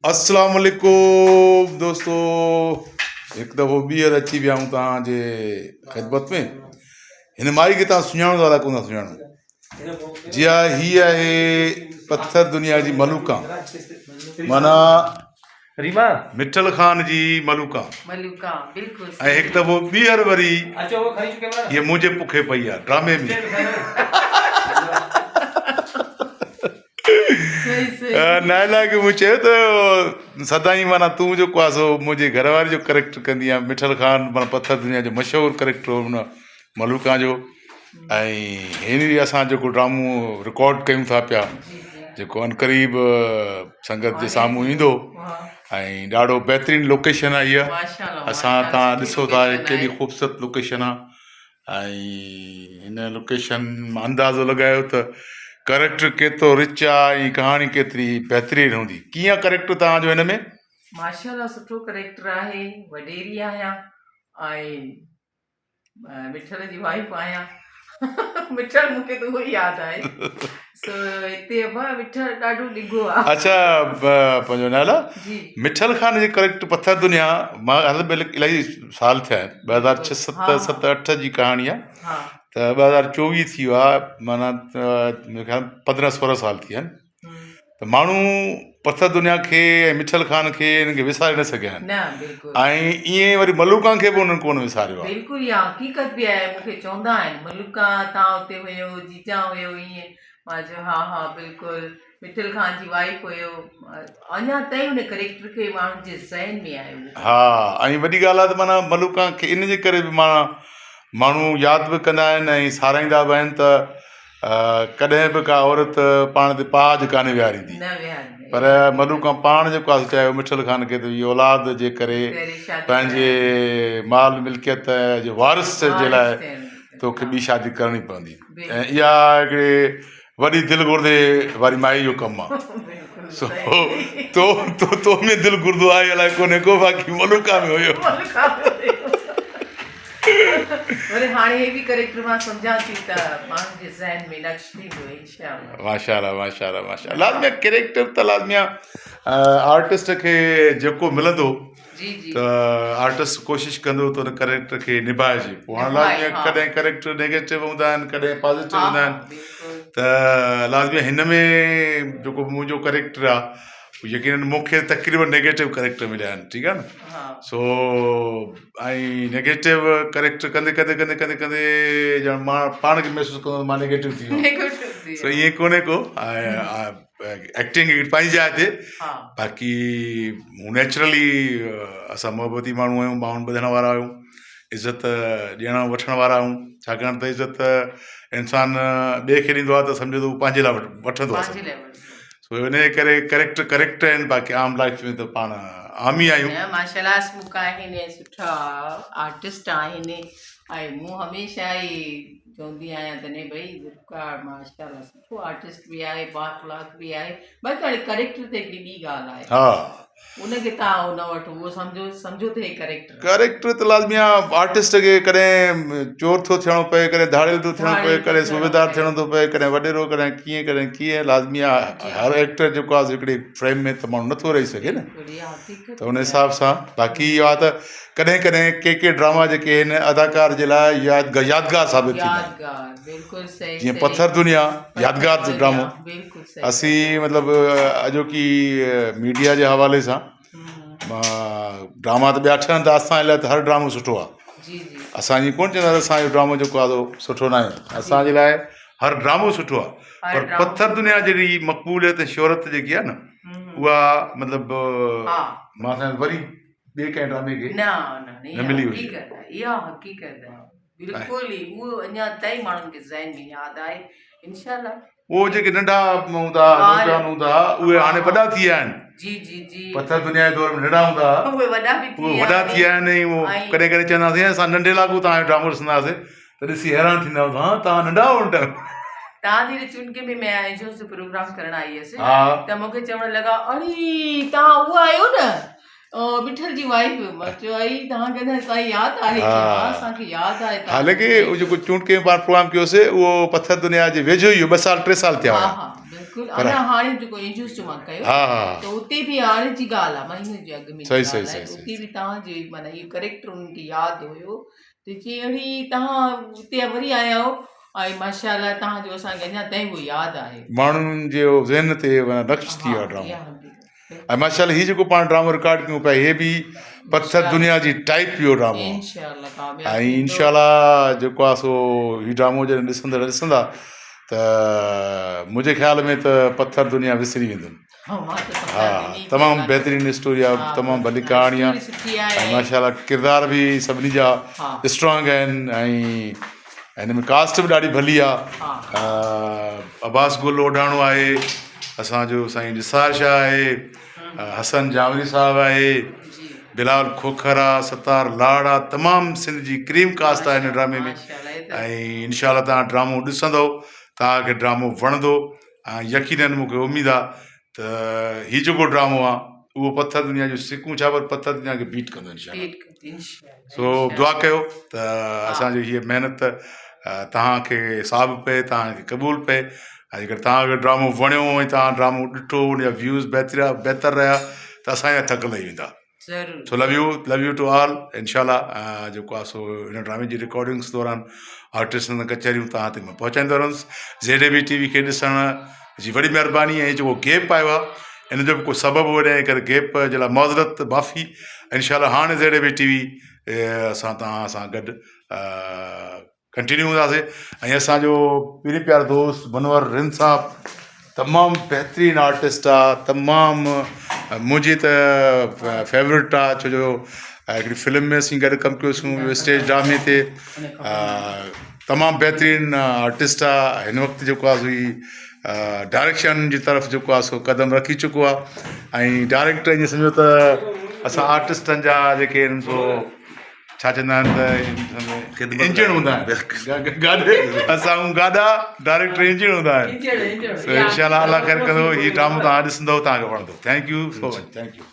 अस्सलाम वालेकुम दोस्तों, हिकु दफ़ो ॿीहर अची विया आहियूं तव्हांजे ख़िदमत में। हिन माई खे तव्हां सुञाणो था कोन था सुञाणो? जी हा, हीअ आहे पत्थर दुनिया जी मलूका, माना रीमा मिठल ख़ान जी मलूका। मलूका बिल्कुल ऐं हिकु दफ़ो ॿीहर वरी अचो वो खणी चुके हीअ मुंहिंजे पुखे पई आहे ड्रामे में। नायला खे मूं चयो त सदाईं माना तूं जेको आहे सो मुंहिंजे घरवारी जो करेक्टर कंदी आहे। मिठल ख़ान माना पत्थर दुनिया जो मशहूरु करेक्टर हो हुन मलूका जो। ऐं हींअर असां जेको ड्रामो रिकॉर्ड कयूं था पिया, जेको अनक़रीब संगत जे साम्हूं ईंदो, ऐं ॾाढो बहितरीनु लोकेशन आहे हीअ। असां तव्हां ॾिसो था केॾी ख़ूबसूरत लोकेशन आहे। ऐं हिन लोकेशन मां अंदाज़ो लॻायो त करेक्टर केतिरो रिच आहे ऐं कहाणी केतिरी बहितरीनु हूंदी। कीअं करेक्टर तव्हांजो हिन में? माशाल्लाह सुठो करेक्टर आहे, वॾेरी आहियां ऐं मिठल जी वाइफ आहियां। मिठल मूंखे त उहो ई यादि आहे। सो हिते मिठल ॾाढो ॾिघो आहे। अच्छा, पंहिंजो नाला जी मिठल ख़ान जे करेक्टर पत्थर दुनिया मां हल इलाही साल थिया आहिनि, 2006-7-8 जी कहाणी आहे। हा त 2024 थी वियो आहे, माना मुंहिंजे ख़्याल 15-16 साल थी विया आहिनि। त माण्हू पत्थर दुनिया खे ऐं मिठल ख़ान खे हिन खे विसारे न सघिया आहिनि। न बिल्कुलु। ऐं ईअं वरी मलूका खे बि उन्हनि कोन विसारियो आहे। बिल्कुलु इहा हक़ीक़त बि आहे। मूंखे चवंदा आहिनि मलूका तव्हां हुते हुयो, जीजा हुयो, ईअं। मां चयो हा हा बिल्कुलु, मिठल ख़ान जी वाइफ हुयो। अञा ताईं हुन करेक्टर खे माण्हुनि जे ज़हन में आहे। हा, ऐं वॾी ॻाल्हि आहे त माना मलूका खे इन जे करे बि माण्हू यादि बि कंदा आहिनि ऐं साराईंदा बि आहिनि त कॾहिं बि का औरत पाण ते पाज कान्हे विहारींदी। न विहारींदी। पर मलूका पाण जेको आहे चयो मिठल ख़ान खे त इहो औलाद जे करे पंहिंजे माल मिल्कियत जे वारिस जे लाइ तोखे ॿी शादी करणी पवंदी। ऐं इहा हिकिड़े वॾी दिलि गुर्दे वारी माई जो कमु आहे। सो तो में दिलि गुर्दो आहे अलाए कोन्हे को, बाक़ी मलूका में हुयो। वरी हाणे हे बि करेक्टर मां सम्झां थी त माण्हुनि जे ज़हन में नक्श थींदो इंशाअल्लाह। माशाअल्लाह माशाअल्लाह माशाअल्लाह। लाज़मी कैरेक्टर त लाज़मी आर्टिस्ट खे जेको मिलंदो जी जी त आर्टिस्ट कोशिशि कंदो त हुन करेक्टर खे निभाइजे। पोइ हाणे लाज़मी कॾहिं करेक्टर नेगेटिव हूंदा आहिनि, कॾहिं पॉज़िटिव हूंदा आहिनि। त लाज़मी हिन में जेको मुंहिंजो करेक्टर आहे, यकीनन मूंखे तक़रीबन नेगेटिव करेक्टर मिलिया आहिनि। ठीकु आहे न। सो ऐं नेगेटिव करेक्टर कंदे कंदे कंदे कंदे कंदे ॼण मां पाण खे महसूसु कंदो मां नेगेटिव थी वियो। सो ईअं कोन्हे को, एक्टिंग पंहिंजी जाइ ते। बाक़ी नेचुरली असां मोहबती माण्हू आहियूं, माण्हुनि ॿुधण वारा आहियूं, इज़त ॾियण वठण वारा आहियूं। छाकाणि त इज़त इंसानु ॿिए खे ॾींदो आहे त सम्झो त उहो पंहिंजे लाइ वठंदो आहे। सो इन जे करे करेक्टर आहिनि। बाक़ी आम लाइफ में त पाण आम ई आहियूं। माशाल्लाह हसमुख आहिनि, सुठा आर्टिस्ट आहिनि। ऐं मूं हमेशह ई चवंदी आहियां तॾहिं भई गुलकार माशाल्लाह सुठो आर्टिस्ट बि आहे, बाख़लाक बि आहे। बाक़ी हाणे करेक्टर त हिकिड़ी ॿी ॻाल्हि आहे। हा, उनखे तव्हां न वठो, उहो सम्झो त हे करेक्टर त लाज़मी आहे। आर्टिस्ट खे कॾहिं चोर थो थियणो पए, कॾहिं धाड़ियल थो थियणो पए, कॾहिं सूबेदार थियणो थो पए, कॾहिं वॾेरो, कॾहिं कीअं। लाज़मी आहे हर एक्टर जेको आहे हिकिड़ी फ्रेम में त माण्हू नथो रही सघे न। त उन हिसाब सां बाक़ी इहो आहे त कॾहिं कॾहिं के ड्रामा जेके आहिनि अदाकार जे लाइ यादगार साबित थींदा आहिनि। जीअं पत्थर दुनिया यादगार ड्रामो। असीं मतिलबु अॼोकी मीडिया जे हवाले सां ड्रामा त ॿिया ठहनि था, असांजे लाइ त हर ड्रामो सुठो आहे। असां ईअं कोन चवंदा असांजो ड्रामो जेको आहे सुठो न आहे। असांजे लाइ हर ड्रामो सुठो आहे। पर पत्थर दुनिया जहिड़ी मक़बूलियत शोहरत जेकी आहे न, उहा मतिलबु मां वरी ॿिए कंहिं ड्रामे खे न मिली हुई। इहा हक़ीक़त आहे बिल्कुलु ई। उहो अञा ताईं माण्हुनि खे ज़हन में यादि आहे इंशाअल्लाह। उहो जेके नंढा हूंदा नौजवान हूंदा उहे हाणे वॾा थी विया आहिनि। जी जी जी, पत्थर दुनिया जे दौर में नंढा हूंदा उहे वॾा थी विया आहिनि। ऐं उहो कॾहिं कॾहिं चवंदासीं असां नंढे लाॻू तव्हांजो ड्रामो ॾिसंदासीं त ॾिसी हैरान थींदा हुआ, हा तव्हां नंढा हुओ उन टाइम। तव्हांजी चुनके में मैं जो प्रोग्राम करण आई हुअसि त मूंखे चवण लॻा अरे तव्हां उहा आहियो न मिठल जी वाइफ। मां चयो आई तव्हांखे त असांजी यादि आहे। असांखे यादि आहे। हालांकि उहो जेको चूंडके में पाण प्रोग्राम कयोसीं उहो पत्थर दुनिया जे वेझो ई 2-3 साल थिया हुआ। बिल्कुलु अञा हाणे जेको इंजूस जो मां कयो हा हा त उते बि हाणे जी ॻाल्हि आहे महीने जे अॻु में सही, जी सही, ॻाल्हि आहे। सही, उते बि तव्हांजे माना इहो करेक्टर उन्हनि खे यादि हुयो त चई अहिड़ी तव्हां उते वरी आया आहियो ऐं माशाअल्लाह तव्हांजो असांखे अञा ताईं उहो यादि आहे। माण्हुनि जो ज़हन ते नक्श थी वियो आहे ड्रामो। ऐं माशाअल्लाह हीउ जेको पाण ड्रामो रिकॉर्ड कयूं पिया इहे बि पथर दुनिया जी टाइप इहो ड्रामो आहे। इंशाअल्लाह कामयाब ऐं थींदो। इंशाअल्लाह जेको आहे सो हीउ ड्रामो जॾहिं ॾिसंदा त मुंहिंजे ख़्याल में त पथर दुनिया विसरी वेंदुमि। मां त हा तमामु बहितरीनु स्टोरी आहे, तमामु भली कहाणी आहे सुठी ऐं आहे। माशाअल्लाह किरदार बि सभिनी जा हा। स्ट्रॉन्ग आहिनि ऐं हिन में कास्ट बि ॾाढी भली आहे। अब्बास गुल ओढाणो आहे, असांजो साईं निसार शाह आहे, हसन जावरी साहब आहे, बिलाल खोखर आहे, सतार लाड़ आहे, तमामु सिंध जी क्रीम कास्ट आहे हिन ड्रामे में। ऐं इंशाअल्लाह तव्हां ड्रामो ॾिसंदव तव्हांखे ड्रामो वणंदो ऐं यकीनन मूंखे उमेद आहे त हीउ जेको ड्रामो आहे उहो पथर दुनिया जो सिकूं छा पर पथर दुनिया खे बीट कंदो इंशाअल्लाह। सो दुआ कयो त असांजी हीअ महिनत तव्हांखे साबित पए, तव्हांखे क़बूल पए। ऐं जेकर तव्हांखे ड्रामो वणियो ऐं तव्हां ड्रामो ॾिठो उन जा व्यूज़ बहितर रहिया त असांजा थक लही वेंदा। So love you to all. इंशाअल्लाह जेको आहे सो हिन ड्रामे जी रिकॉर्डिंग्स दौरान आर्टिस्टनि कचहरियूं तव्हां ते मां पहुचाईंदो रहंदुसि। ZAB TV खे ॾिसण जी वॾी महिरबानी। ऐं जेको गैप आयो आहे इन जो बि को सबबु हुओ ॾियणु करे गैप जे लाइ मौज़रत माफ़ी। इंशाअल्लाह हाणे ZAB TV असां तव्हां सां गॾु कंटिन्यू हूंदासीं। ऐं असांजो पीरी प्यारो दोस्त मनोहर रिन साहब तमामु बहितरीनु आर्टिस्ट आहे, तमामु मुंहिंजी त फेवरेट आहे छो जो हिकिड़ी फिल्म में असीं गॾु कमु कयोसीं स्टेज ड्रामे ते। तमामु बहितरीनु आर्टिस्ट आहे। हिन वक़्तु जेको आहे सो डायरेक्शन जी तरफ़ जेको आहे सो क़दम रखी चुको आहे। ऐं डायरेक्टर ईअं सम्झो त असां आर्टिस्टनि जा जेके आहिनि सो छा चवंदा आहिनि त इंजण हूंदा आहिनि। असां गाॾा डायरेक्टर इंजण हूंदा आहिनि। सो इंशाअल्लाह अल्लाह ख़ैर कंदो। हीउ ड्रामो तव्हां ॾिसंदव तव्हांखे वणंदो। Thank you so much. Thank U.